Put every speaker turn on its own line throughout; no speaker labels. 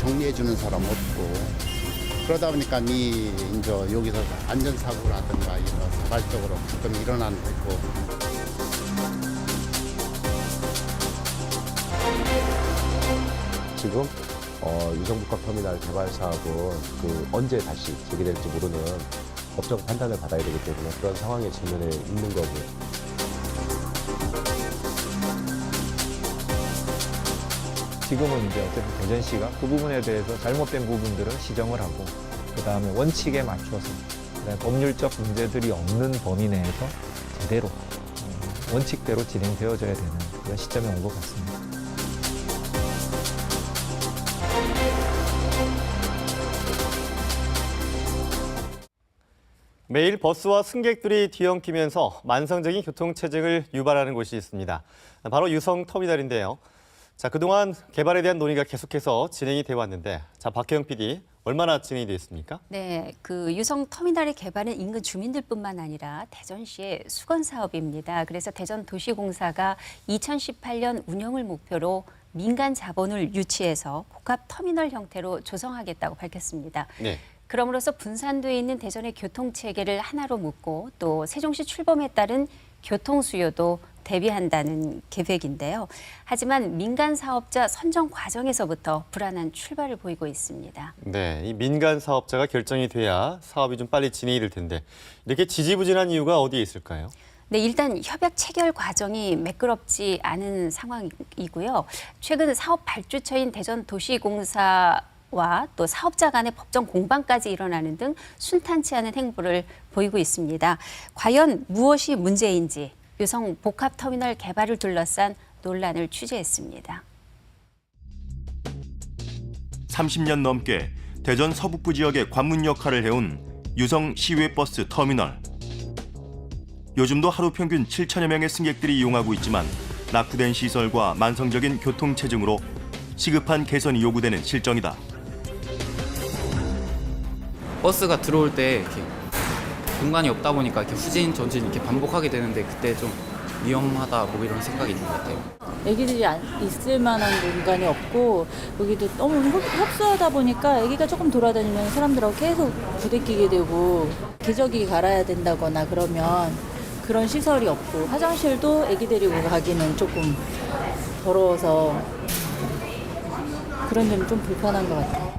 정리해주는 사람 없고 그러다 보니까 이제 여기서 안전사고라든가 이런 자발적으로 가끔 일어나는 거 있고.
지금 유성복합터미널 개발 사업은 언제 다시 재개될지 모르는 법적 판단을 받아야 되기 때문에 그런 상황에 직면해 있는 거고.
지금은 이제 어쨌든 대전시가 그 부분에 대해서 잘못된 부분들은 시정을 하고 그다음에 원칙에 맞춰서 그다음에 법률적 문제들이 없는 범위 내에서 제대로 원칙대로 진행되어져야 되는 그런 시점에 온 것 같습니다.
매일 버스와 승객들이 뒤엉키면서 만성적인 교통체증을 유발하는 곳이 있습니다. 바로 유성터미널인데요. 자, 그동안 개발에 대한 논의가 계속해서 진행이 되어 왔는데, 자, 박혜영 PD, 얼마나 진행이 됐습니까?
네, 그 유성터미널의 개발은 인근 주민들뿐만 아니라 대전시의 수건 사업입니다. 그래서 대전도시공사가 2018년 운영을 목표로 민간 자본을 유치해서 복합터미널 형태로 조성하겠다고 밝혔습니다.
네.
그럼으로써 분산돼 있는 대전의 교통체계를 하나로 묶고 또 세종시 출범에 따른 교통수요도 대비한다는 계획인데요. 하지만 민간 사업자 선정 과정에서부터 불안한 출발을 보이고 있습니다.
네, 이 민간 사업자가 결정이 돼야 사업이 좀 빨리 진행이 될 텐데 이렇게 지지부진한 이유가 어디에 있을까요?
네, 일단 협약 체결 과정이 매끄럽지 않은 상황이고요. 최근 사업 발주처인 대전도시공사 와 또 사업자 간의 법정 공방까지 일어나는 등 순탄치 않은 행보를 보이고 있습니다. 과연 무엇이 문제인지 유성 복합터미널 개발을 둘러싼 논란을 취재했습니다.
30년 넘게 대전 서북부 지역의 관문 역할을 해온 유성 시외버스 터미널. 요즘도 하루 평균 7천여 명의 승객들이 이용하고 있지만 낙후된 시설과 만성적인 교통체증으로 시급한 개선이 요구되는 실정이다.
버스가 들어올 때 이렇게 공간이 없다 보니까 이렇게 후진 전진 이렇게 반복하게 되는데 그때 좀 위험하다 뭐 이런 생각이 있는 것 같아요.
애기들이 있을 만한 공간이 없고 여기도 너무 협소하다 보니까 애기가 조금 돌아다니면 사람들하고 계속 부대끼게 되고 기저귀 갈아야 된다거나 그러면 그런 시설이 없고 화장실도 애기 데리고 가기는 조금 더러워서 그런 점이 좀 불편한 것 같아요.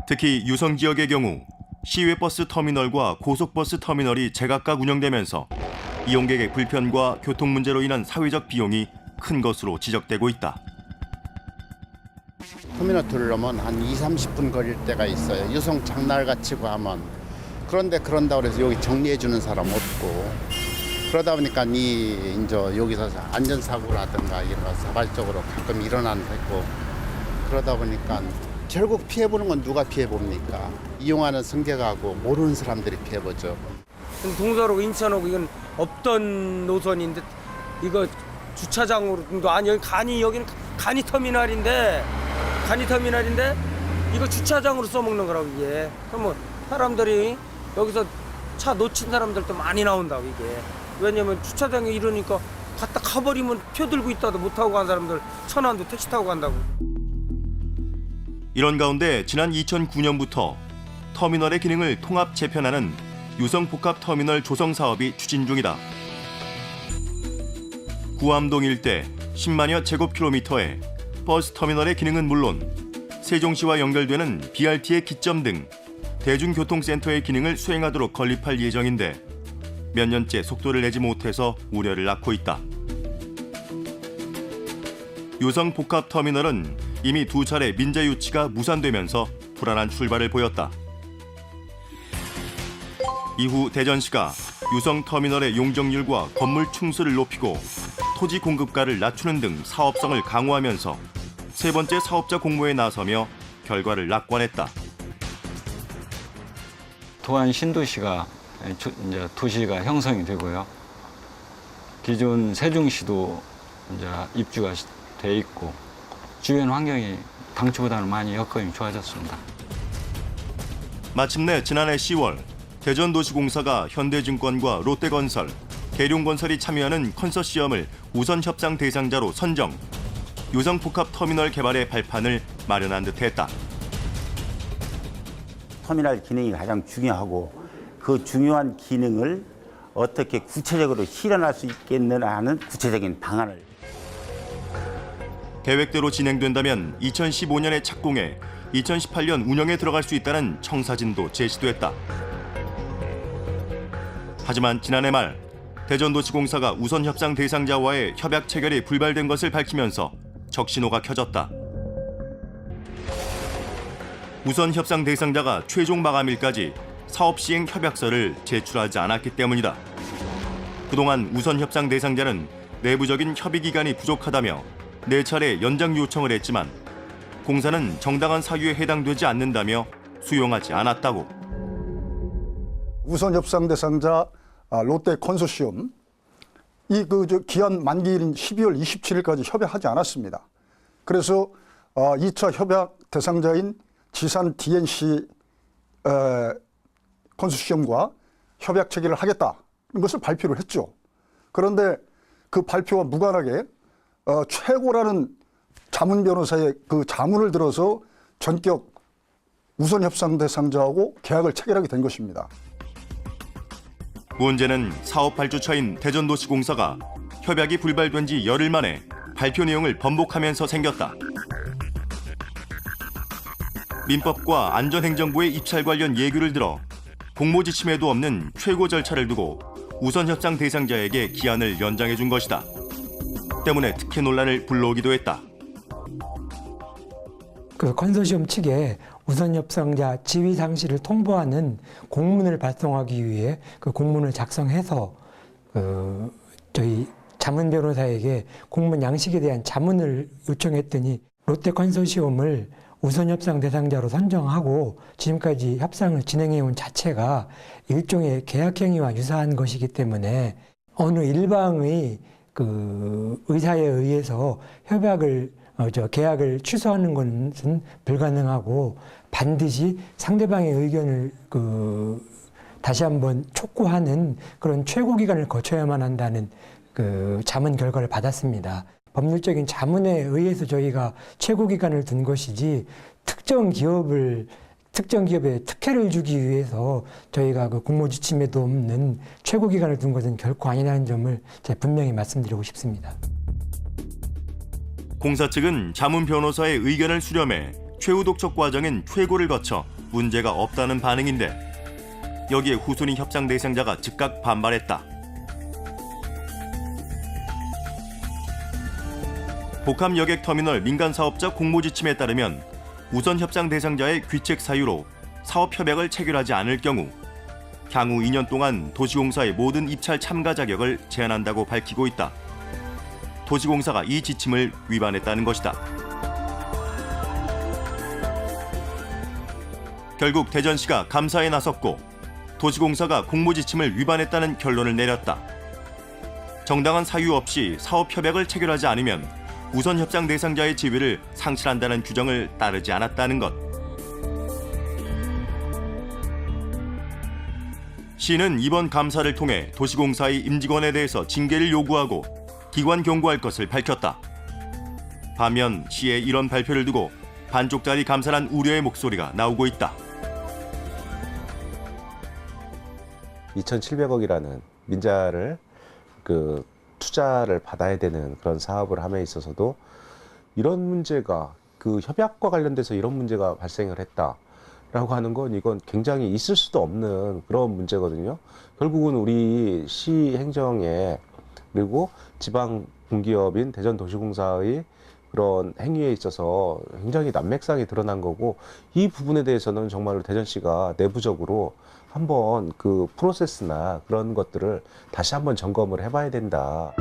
특히 유성 지역의 경우 시외버스 터미널과 고속버스 터미널이 제각각 운영되면서 이용객의 불편과 교통 문제로 인한 사회적 비용이 큰 것으로 지적되고 있다.
터미널 들르면 한 20-30분 걸릴 때가 있어요. 유성 장날같이 가면. 그런데 그런다고 해서 여기 정리해주는 사람 없고 그러다 보니까 이제 여기서 안전사고라든가 이런 거 자발적으로 가끔 일어나는 거 있고 그러다 보니까 결국 피해보는 건 누가 피해봅니까? 이용하는 승객하고 모르는 사람들이 피해보죠.
동서로 인천하고 이건 없던 노선인데 이거 주차장으로도 아니 여기는 간이 터미널인데 이거 주차장으로 써먹는 거라고 이게. 그러면 사람들이 여기서 차 놓친 사람들도 많이 나온다고 이게. 왜냐면 주차장에 이러니까 갔다 가버리면 표 들고 있다도 못 타고 간 사람들 천안도 택시 타고 간다고.
이런 가운데 지난 2009년부터 터미널의 기능을 통합 재편하는 유성복합터미널 조성 사업이 추진 중이다. 구암동 일대 10만여 제곱킬로미터의 버스터미널의 기능은 물론 세종시와 연결되는 BRT의 기점 등 대중교통센터의 기능을 수행하도록 건립할 예정인데 몇 년째 속도를 내지 못해서 우려를 낳고 있다. 유성복합터미널은 이미 2차례 민재 유치가 무산되면서 불안한 출발을 보였다. 이후 대전시가 유성터미널의 용적률과 건물 층수를 높이고 토지 공급가를 낮추는 등 사업성을 강화하면서 세 번째 사업자 공모에 나서며 결과를 낙관했다.
도안 신도시가 이제 도시가 형성이 되고요. 기존 세종시도 이제 입주가 돼 있고 주변 환경이 당초보다는 많이 여건이 좋아졌습니다.
마침내 지난해 10월 대전도시공사가 현대증권과 롯데건설, 계룡건설이 참여하는 컨소시엄을 우선 협상 대상자로 선정, 유성복합터미널 개발의 발판을 마련한 듯했다.
터미널 기능이 가장 중요하고 그 중요한 기능을 어떻게 구체적으로 실현할 수 있겠느냐 하는 구체적인 방안을.
계획대로 진행된다면 2015년에 착공해 2018년 운영에 들어갈 수 있다는 청사진도 제시됐다. 하지만 지난해 말 대전도시공사가 우선 협상 대상자와의 협약 체결이 불발된 것을 밝히면서 적신호가 켜졌다. 우선 협상 대상자가 최종 마감일까지 사업 시행 협약서를 제출하지 않았기 때문이다. 그동안 우선 협상 대상자는 내부적인 협의 기간이 부족하다며 4차례 연장 요청을 했지만 공사는 정당한 사유에 해당되지 않는다며 수용하지 않았다고.
우선 협상 대상자 롯데 컨소시엄 기한 만기일인 12월 27일까지 협약하지 않았습니다. 그래서 2차 협약 대상자인 지산 DNC 컨소시엄과 협약 체결을 하겠다는 것을 발표를 했죠. 그런데 그 발표와 무관하게 최고라는 자문 변호사의 그 자문을 들어서 전격 우선 협상 대상자하고 계약을 체결하게 된 것입니다.
문제는 사업 발주처인 대전도시공사가 협약이 불발된 지 열흘 만에 발표 내용을 번복하면서 생겼다. 민법과 안전행정부의 입찰 관련 예규를 들어 공모지침에도 없는 최고 절차를 두고 우선 협상 대상자에게 기한을 연장해 준 것이다. 때문에 특혜 논란을 불러오기도 했다.
그 컨소시엄 측에 우선 협상자 지위 상실을 통보하는 공문을 발송하기 위해 그 공문을 작성해서 저희 자문 변호사에게 공문 양식에 대한 자문을 요청했더니 롯데 컨소시엄을 우선 협상 대상자로 선정하고 지금까지 협상을 진행해온 자체가 일종의 계약 행위와 유사한 것이기 때문에 어느 일방의 그 의사에 의해서 계약을 취소하는 것은 불가능하고 반드시 상대방의 의견을 다시 한번 촉구하는 그런 최고 기간을 거쳐야만 한다는 그 자문 결과를 받았습니다. 법률적인 자문에 의해서 저희가 최고 기간을 둔 것이지 특정 기업에 특혜를 주기 위해서 저희가 그 공모지침에도 없는 최고 기간을 둔 것은 결코 아니라는 점을 제가 분명히 말씀드리고 싶습니다.
공사 측은 자문 변호사의 의견을 수렴해 최후 독촉 과정인 최고를 거쳐 문제가 없다는 반응인데 여기에 후순위 협상 대상자가 즉각 반발했다. 복합 여객터미널 민간사업자 공모지침에 따르면 우선 협상 대상자의 귀책 사유로 사업 협약을 체결하지 않을 경우 향후 2년 동안 도시공사의 모든 입찰 참가 자격을 제한한다고 밝히고 있다. 도시공사가 이 지침을 위반했다는 것이다. 결국 대전시가 감사에 나섰고 도시공사가 공모지침을 위반했다는 결론을 내렸다. 정당한 사유 없이 사업 협약을 체결하지 않으면 우선 협상 대상자의 지위를 상실한다는 규정을 따르지 않았다는 것. 시는 이번 감사를 통해 도시공사의 임직원에 대해서 징계를 요구하고 기관 경고할 것을 밝혔다. 반면 시의 이런 발표를 두고 반쪽짜리 감사란 우려의 목소리가 나오고 있다.
2,700억이라는 민자를 투자를 받아야 되는 그런 사업을 함에 있어서도 이런 문제가 그 협약과 관련돼서 이런 문제가 발생을 했다라고 하는 건 이건 굉장히 있을 수도 없는 그런 문제거든요. 결국은 우리 시 행정에 그리고 지방 공기업인 대전도시공사의 그런 행위에 있어서 굉장히 난맥상이 드러난 거고 이 부분에 대해서는 정말로 대전시가 내부적으로 한번 그 프로세스나 그런 것들을 다시 한번 점검을 해봐야 된다.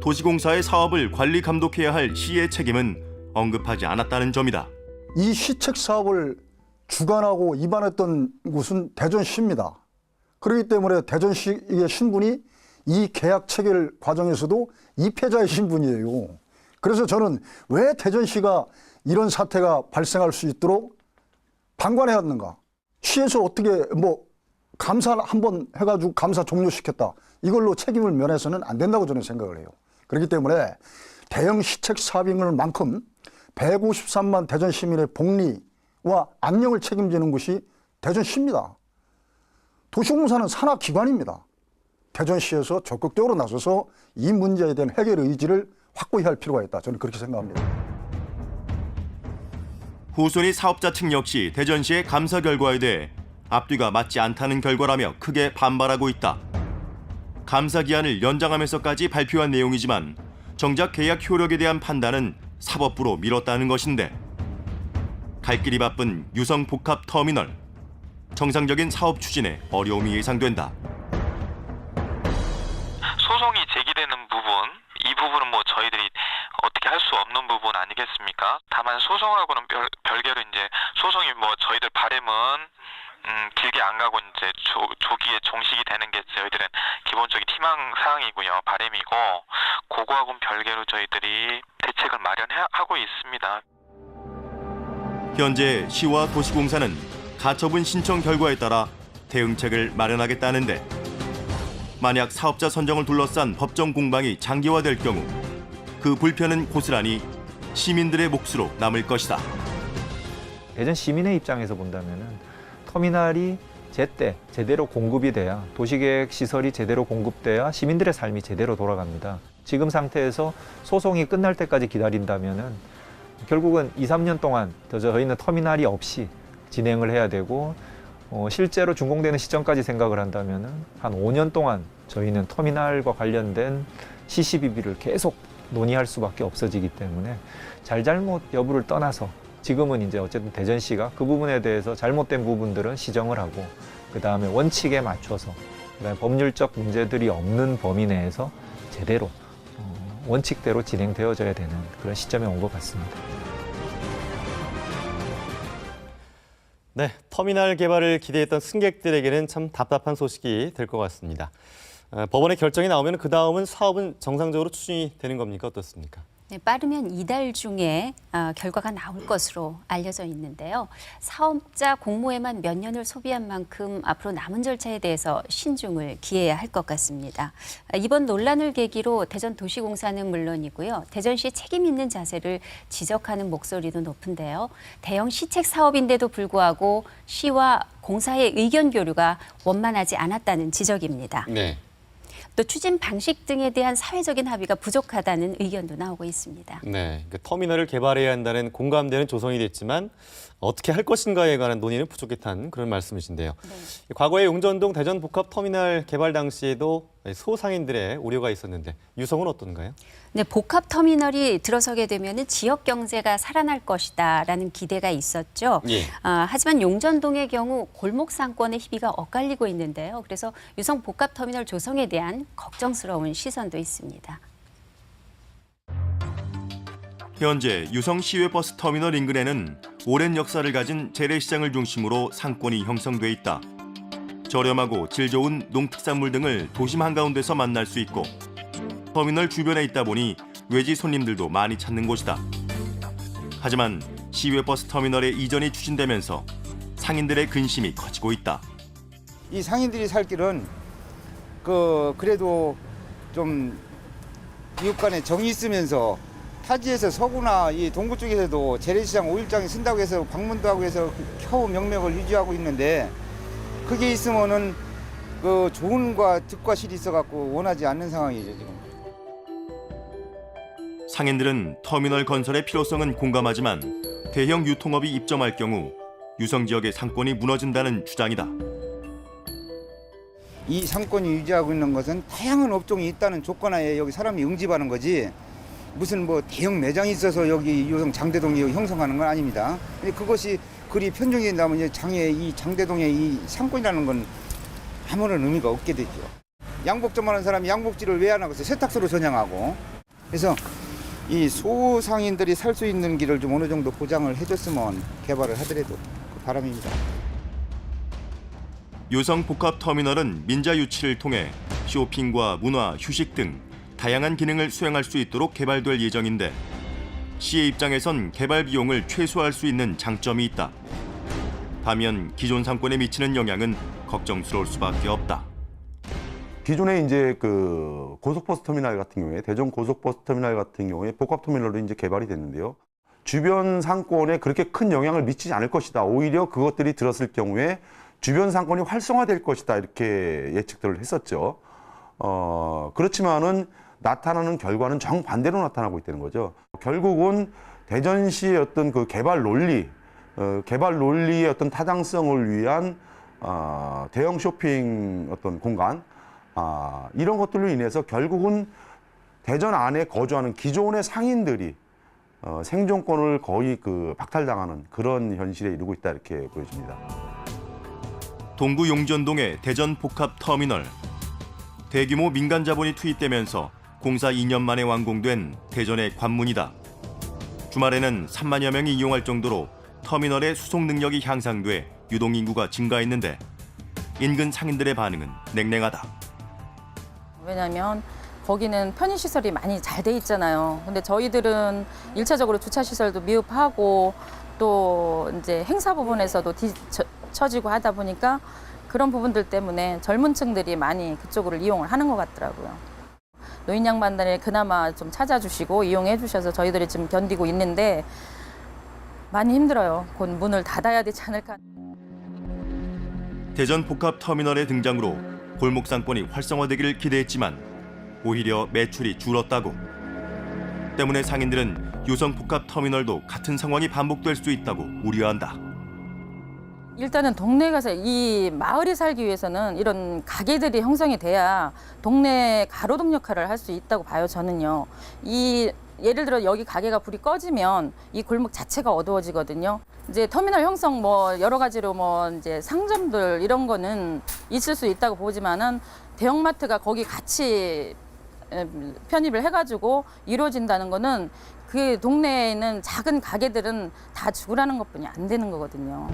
도시공사의 사업을 관리 감독해야 할 시의 책임은 언급하지 않았다는 점이다.
이 시책 사업을 주관하고 입안했던 곳은 대전시입니다. 그렇기 때문에 대전시의 신분이 이 계약 체결 과정에서도 이패자의 신분이에요. 그래서 저는 왜 대전시가 이런 사태가 발생할 수 있도록 방관해야 하는가? 시에서 어떻게 감사 한번 해가지고 감사 종료시켰다. 이걸로 책임을 면해서는 안 된다고 저는 생각을 해요. 그렇기 때문에 대형 시책 사업인 만큼 153만 대전 시민의 복리와 안녕을 책임지는 것이 대전시입니다. 도시공사는 산하기관입니다. 대전시에서 적극적으로 나서서 이 문제에 대한 해결 의지를 확고히 할 필요가 있다. 저는 그렇게 생각합니다.
후손이 사업자 측 역시 대전시의 감사 결과에 대해 앞뒤가 맞지 않다는 결과라며 크게 반발하고 있다. 감사 기한을 연장하면서까지 발표한 내용이지만 정작 계약 효력에 대한 판단은 사법부로 미뤘다는 것인데 갈 길이 바쁜 유성 복합 터미널. 정상적인 사업 추진에 어려움이 예상된다.
소송이 제기되는 부분, 이 부분은 뭐 저희들이 어떻게 할 수 없는 부분 아니겠습니까? 다만 소송하고는 별개로 이제 소송이 뭐 저희들 바람은 길게 안 가고 이제 조기에 종식이 되는 게 저희들은 기본적인 희망 사항이고요, 바람이고 그거하고는 별개로 저희들이 대책을 마련하고 있습니다.
현재 시와 도시공사는 가처분 신청 결과에 따라 대응책을 마련하겠다는데 만약 사업자 선정을 둘러싼 법정 공방이 장기화될 경우 그 불편은 고스란히 시민들의 몫으로 남을 것이다.
대전 시민의 입장에서 본다면은 터미널이 제때 제대로 공급이 돼야 도시계획 시설이 제대로 공급돼야 시민들의 삶이 제대로 돌아갑니다. 지금 상태에서 소송이 끝날 때까지 기다린다면은 결국은 2, 3년 동안 저희는 터미널이 없이 진행을 해야 되고 실제로 준공되는 시점까지 생각을 한다면은 한 5년 동안 저희는 터미널과 관련된 시시비비를 계속 논의할 수밖에 없어지기 때문에 잘잘못 여부를 떠나서 지금은 이제 어쨌든 대전시가 그 부분에 대해서 잘못된 부분들은 시정을 하고 그다음에 원칙에 맞춰서 그다음에 법률적 문제들이 없는 범위 내에서 제대로 원칙대로 진행되어져야 되는 그런 시점에 온 것 같습니다.
네, 터미널 개발을 기대했던 승객들에게는 참 답답한 소식이 될 것 같습니다. 법원의 결정이 나오면 그 다음은 사업은 정상적으로 추진이 되는 겁니까? 어떻습니까?
네, 빠르면 이달 중에 결과가 나올 것으로 알려져 있는데요. 사업자 공모에만 몇 년을 소비한 만큼 앞으로 남은 절차에 대해서 신중을 기해야 할 것 같습니다. 이번 논란을 계기로 대전도시공사는 물론이고요. 대전시 책임 있는 자세를 지적하는 목소리도 높은데요. 대형 시책 사업인데도 불구하고 시와 공사의 의견 교류가 원만하지 않았다는 지적입니다.
네.
또 추진 방식 등에 대한 사회적인 합의가 부족하다는 의견도 나오고 있습니다.
네, 터미널을 개발해야 한다는 공감대는 조성이 됐지만 어떻게 할 것인가에 관한 논의는 부족했다는 그런 말씀이신데요.
네.
과거에 용전동 대전 복합터미널 개발 당시에도 소상인들의 우려가 있었는데 유성은 어떤가요?
네, 복합터미널이 들어서게 되면 지역 경제가 살아날 것이다라는 기대가 있었죠.
예.
하지만 용전동의 경우 골목 상권의 희비가 엇갈리고 있는데요. 그래서 유성 복합터미널 조성에 대한 걱정스러운 시선도 있습니다.
현재 유성 시외버스 터미널 인근에는 오랜 역사를 가진 재래시장을 중심으로 상권이 형성돼 있다. 저렴하고 질 좋은 농특산물 등을 도심 한가운데서 만날 수 있고 터미널 주변에 있다 보니 외지 손님들도 많이 찾는 곳이다. 하지만 시외버스 터미널의 이전이 추진되면서 상인들의 근심이 커지고 있다.
이 상인들이 살 길은 그래도 좀 이웃 간에 정이 있으면서 타지에서 서구나 이 동구 쪽에서도 재래시장 5일장이 쓴다고 해서 방문도 하고 해서 겨우 명맥을 유지하고 있는데 그게 있으면은 그 좋은과 득과 실이 있어갖고 원하지 않는 상황이죠 지금.
상인들은 터미널 건설의 필요성은 공감하지만 대형 유통업이 입점할 경우 유성 지역의 상권이 무너진다는 주장이다.
이 상권이 유지하고 있는 것은 다양한 업종이 있다는 조건하에 여기 사람이 응집하는 거지 무슨 뭐 대형 매장이 있어서 여기 유성 장대동이 형성하는 건 아닙니다. 근데 그것이 그리 편중이 된다면 이 장대동의 이 상권이라는 건 아무런 의미가 없게 되죠. 양복점 하는 사람이 양복지를 왜 안 하고 세탁소로 전향하고 그래서 이 소상인들이 살 수 있는 길을 좀 어느 정도 보장을 해줬으면 개발을 하더라도 그 바람입니다.
유성 복합터미널은 민자 유치를 통해 쇼핑과 문화, 휴식 등 다양한 기능을 수행할 수 있도록 개발될 예정인데 시의 입장에선 개발 비용을 최소화할 수 있는 장점이 있다. 반면 기존 상권에 미치는 영향은 걱정스러울 수밖에 없다.
기존에 이제 그 고속버스 터미널 같은 경우에 대전 고속버스 터미널 같은 경우에 복합터미널로 이제 개발이 됐는데요.
주변 상권에 그렇게 큰 영향을 미치지 않을 것이다. 오히려 그것들이 들었을 경우에 주변 상권이 활성화될 것이다. 이렇게 예측들을 했었죠. 그렇지만은 나타나는 결과는 정반대로 나타나고 있다는 거죠. 결국은 대전시의 어떤 그 개발 논리의 어떤 타당성을 위한 대형 쇼핑 어떤 공간, 이런 것들로 인해서 결국은 대전 안에 거주하는 기존의 상인들이 생존권을 거의 그 박탈당하는 그런 현실에 이르고 있다 이렇게 보여집니다.
동구 용전동의 대전 복합터미널. 대규모 민간 자본이 투입되면서 공사 2년 만에 완공된 대전의 관문이다. 주말에는 3만여 명이 이용할 정도로 터미널의 수송 능력이 향상돼 유동인구가 증가했는데 인근 상인들의 반응은 냉랭하다.
왜냐하면 거기는 편의시설이 많이 잘 돼 있잖아요. 근데 저희들은 1차적으로 주차시설도 미흡하고 또 이제 행사 부분에서도 뒤처지고 하다 보니까 그런 부분들 때문에 젊은 층들이 많이 그쪽으로 이용을 하는 것 같더라고요. 노인 양반들이 그나마 좀 찾아주시고 이용해 주셔서 저희들이 지금 견디고 있는데 많이 힘들어요. 곧 문을 닫아야 되지 않을까.
대전 복합터미널의 등장으로 골목 상권이 활성화되기를 기대했지만 오히려 매출이 줄었다고. 때문에 상인들은 유성 복합터미널도 같은 상황이 반복될 수 있다고 우려한다.
일단은 동네에 가서 이 마을이 살기 위해서는 이런 가게들이 형성이 돼야 동네 가로등 역할을 할 수 있다고 봐요, 저는요. 예를 들어 여기 가게가 불이 꺼지면 이 골목 자체가 어두워지거든요. 이제 터미널 형성 뭐 여러 가지로 뭐 이제 상점들 이런 거는 있을 수 있다고 보지만은 대형마트가 거기 같이 편입을 해가지고 이루어진다는 거는 그 동네에 있는 작은 가게들은 다 죽으라는 것뿐이 안 되는 거거든요.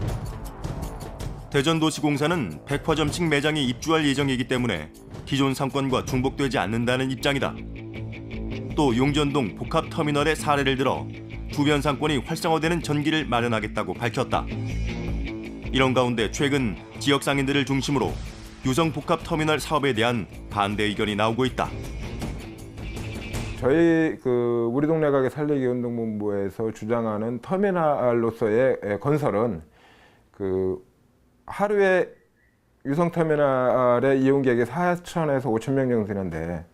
대전도시공사는 백화점식 매장이 입주할 예정이기 때문에 기존 상권과 중복되지 않는다는 입장이다. 또 용전동 복합터미널의 사례를 들어 주변 상권이 활성화되는 전기를 마련하겠다고 밝혔다. 이런 가운데 최근 지역 상인들을 중심으로 유성 복합터미널 사업에 대한 반대 의견이 나오고 있다.
저희 우리 동네 가게 살리기 운동본부에서 주장하는 터미널로서의 건설은 하루에 유성터미널의 이용객이 4,000에서 5,000명 정도 되는데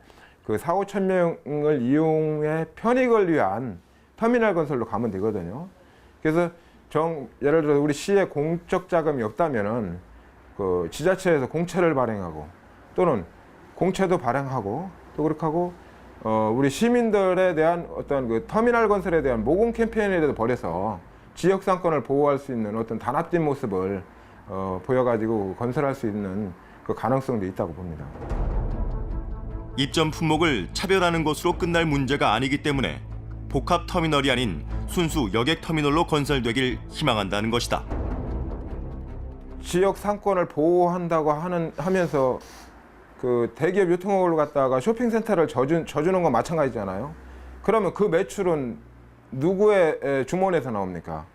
그 4, 5천 명을 이용해 편익을 위한 터미널 건설로 가면 되거든요. 그래서 예를 들어서 우리 시에 공적 자금이 없다면은 그 지자체에서 공채를 발행하고 또는 공채도 발행하고 또 그렇게 하고 우리 시민들에 대한 어떤 그 터미널 건설에 대한 모금 캠페인이라도 벌여서 지역 상권을 보호할 수 있는 어떤 단합된 모습을 보여가지고 건설할 수 있는 그 가능성도 있다고 봅니다.
입점 품목을 차별하는 것으로 끝날 문제가 아니기 때문에 복합터미널이 아닌 순수 여객터미널로 건설되길 희망한다는 것이다.
지역 상권을 보호한다고 하면서 그 대기업 유통업을 갖다가 쇼핑센터를 져주는 건 마찬가지잖아요. 그러면 그 매출은 누구의 주머니에서 나옵니까?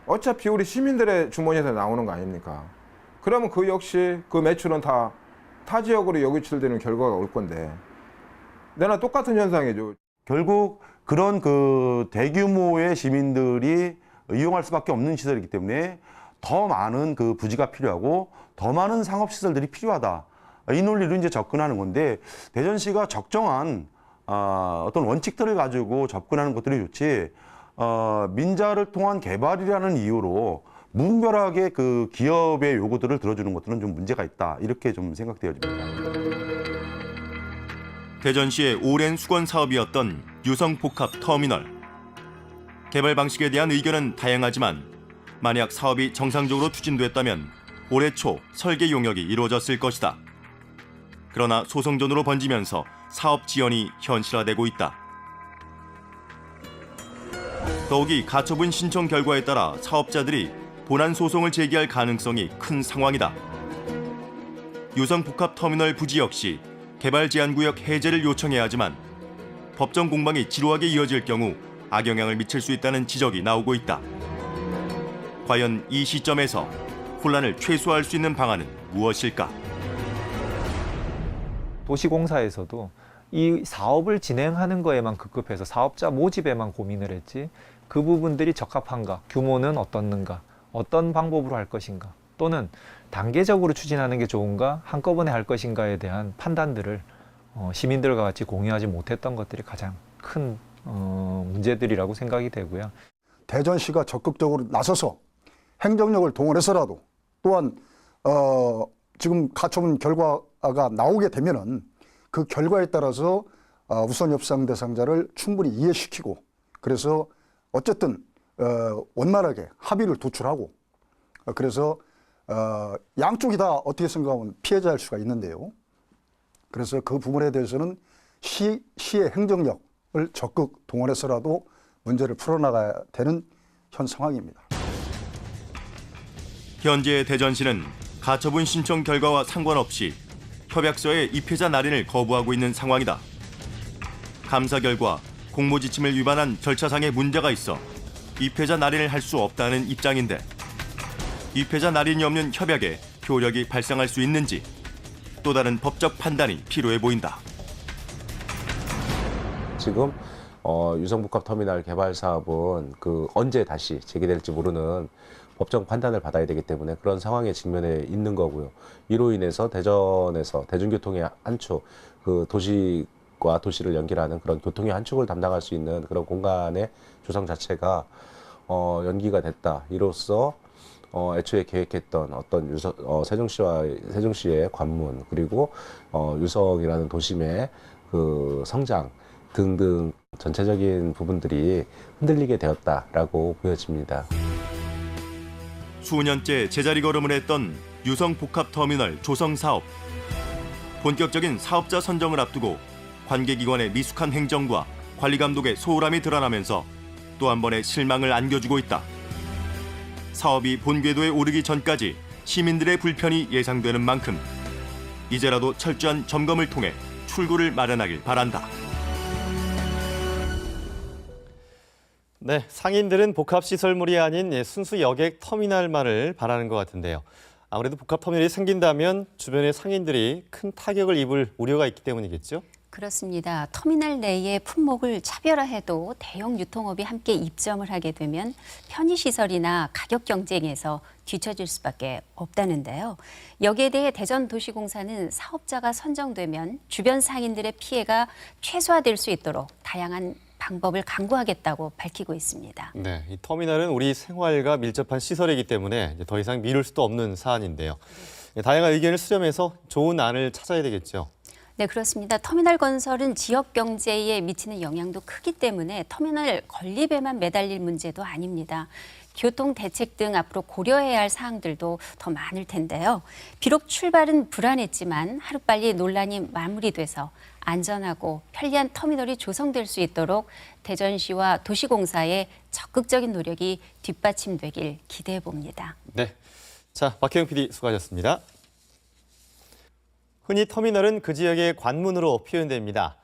어차피 우리 시민들의 주머니에서 나오는 거 아닙니까? 그러면 그 역시 그 매출은 다 타 지역으로 여기출되는 결과가 올 건데 내나 똑같은 현상이죠.
결국 그런 그 대규모의 시민들이 이용할 수밖에 없는 시설이기 때문에 더 많은 그 부지가 필요하고 더 많은 상업시설들이 필요하다. 이 논리로 이제 접근하는 건데 대전시가 적정한 어떤 원칙들을 가지고 접근하는 것들이 좋지 민자를 통한 개발이라는 이유로 무분별하게 그 기업의 요구들을 들어주는 것들은 좀 문제가 있다. 이렇게 좀 생각되어집니다.
대전시의 오랜 수건 사업이었던 유성 복합터미널. 개발 방식에 대한 의견은 다양하지만 만약 사업이 정상적으로 추진됐다면 올해 초 설계 용역이 이루어졌을 것이다. 그러나 소송전으로 번지면서 사업 지연이 현실화되고 있다. 더욱이 가처분 신청 결과에 따라 사업자들이 본안 소송을 제기할 가능성이 큰 상황이다. 유성 복합터미널 부지 역시 개발 제한구역 해제를 요청해야 하지만 법정 공방이 지루하게 이어질 경우 악영향을 미칠 수 있다는 지적이 나오고 있다. 과연 이 시점에서 혼란을 최소화할 수 있는 방안은 무엇일까?
도시공사에서도 이 사업을 진행하는 거에만 급급해서 사업자 모집에만 고민을 했지 그 부분들이 적합한가, 규모는 어떻는가, 어떤 방법으로 할 것인가, 또는 단계적으로 추진하는 게 좋은가, 한꺼번에 할 것인가에 대한 판단들을 시민들과 같이 공유하지 못했던 것들이 가장 큰 문제들이라고 생각이 되고요.
대전시가 적극적으로 나서서 행정력을 동원해서라도 또한 지금 가처분 결과가 나오게 되면은 그 결과에 따라서 우선 협상 대상자를 충분히 이해시키고 그래서 어쨌든 원만하게 합의를 도출하고 그래서 양쪽이 다 어떻게 생각하면 피해자일 수가 있는데요. 그래서 그 부분에 대해서는 시의 행정력을 적극 동원해서라도 문제를 풀어나가야 되는 현 상황입니다.
현재 대전시는 가처분 신청 결과와 상관없이 협약서의 입회자 날인을 거부하고 있는 상황이다. 감사 결과 공모지침을 위반한 절차상의 문제가 있어 입회자 날인을 할 수 없다는 입장인데 입회자 날인이 없는 협약에 효력이 발생할 수 있는지 또 다른 법적 판단이 필요해 보인다.
지금 유성복합터미널 개발 사업은 언제 다시 재개될지 모르는 법적 판단을 받아야 되기 때문에 그런 상황에 직면해 있는 거고요. 이로 인해서 대전에서 대중교통의 한 축, 도시과 도시를 연결하는 그런 교통의 한 축을 담당할 수 있는 그런 공간의 조성 자체가 연기가 됐다. 이로써 애초에 계획했던 어떤 세종시의 관문 그리고 유성이라는 도심의 그 성장 등등 전체적인 부분들이 흔들리게 되었다라고 보여집니다.
수년째 제자리 걸음을 했던 유성복합터미널 조성 사업. 본격적인 사업자 선정을 앞두고 관계기관의 미숙한 행정과 관리감독의 소홀함이 드러나면서 또 한 번의 실망을 안겨주고 있다. 사업이 본궤도에 오르기 전까지 시민들의 불편이 예상되는 만큼 이제라도 철저한 점검을 통해 출구를 마련하길 바란다.
네, 상인들은 복합시설물이 아닌 순수 여객 터미널만을 바라는 것 같은데요. 아무래도 복합터미널이 생긴다면 주변의 상인들이 큰 타격을 입을 우려가 있기 때문이겠죠?
그렇습니다. 터미널 내의 품목을 차별화해도 대형 유통업이 함께 입점을 하게 되면 편의시설이나 가격 경쟁에서 뒤처질 수밖에 없다는데요. 여기에 대해 대전도시공사는 사업자가 선정되면 주변 상인들의 피해가 최소화될 수 있도록 다양한 방법을 강구하겠다고 밝히고 있습니다.
네, 이 터미널은 우리 생활과 밀접한 시설이기 때문에 더 이상 미룰 수도 없는 사안인데요. 다양한 의견을 수렴해서 좋은 안을 찾아야 되겠죠.
네, 그렇습니다. 터미널 건설은 지역 경제에 미치는 영향도 크기 때문에 터미널 건립에만 매달릴 문제도 아닙니다. 교통 대책 등 앞으로 고려해야 할 사항들도 더 많을 텐데요. 비록 출발은 불안했지만 하루빨리 논란이 마무리돼서 안전하고 편리한 터미널이 조성될 수 있도록 대전시와 도시공사의 적극적인 노력이 뒷받침되길 기대해 봅니다.
네, 자, 박혜영 PD 수고하셨습니다. 흔히 터미널은 그 지역의 관문으로 표현됩니다.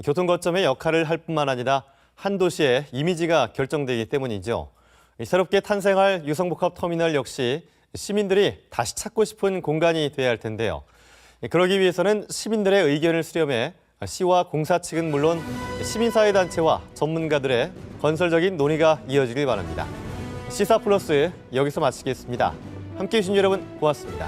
교통 거점의 역할을 할 뿐만 아니라 한 도시의 이미지가 결정되기 때문이죠. 새롭게 탄생할 유성복합터미널 역시 시민들이 다시 찾고 싶은 공간이 돼야 할 텐데요. 그러기 위해서는 시민들의 의견을 수렴해 시와 공사 측은 물론 시민사회단체와 전문가들의 건설적인 논의가 이어지길 바랍니다. 시사플러스 여기서 마치겠습니다. 함께해 주신 여러분 고맙습니다.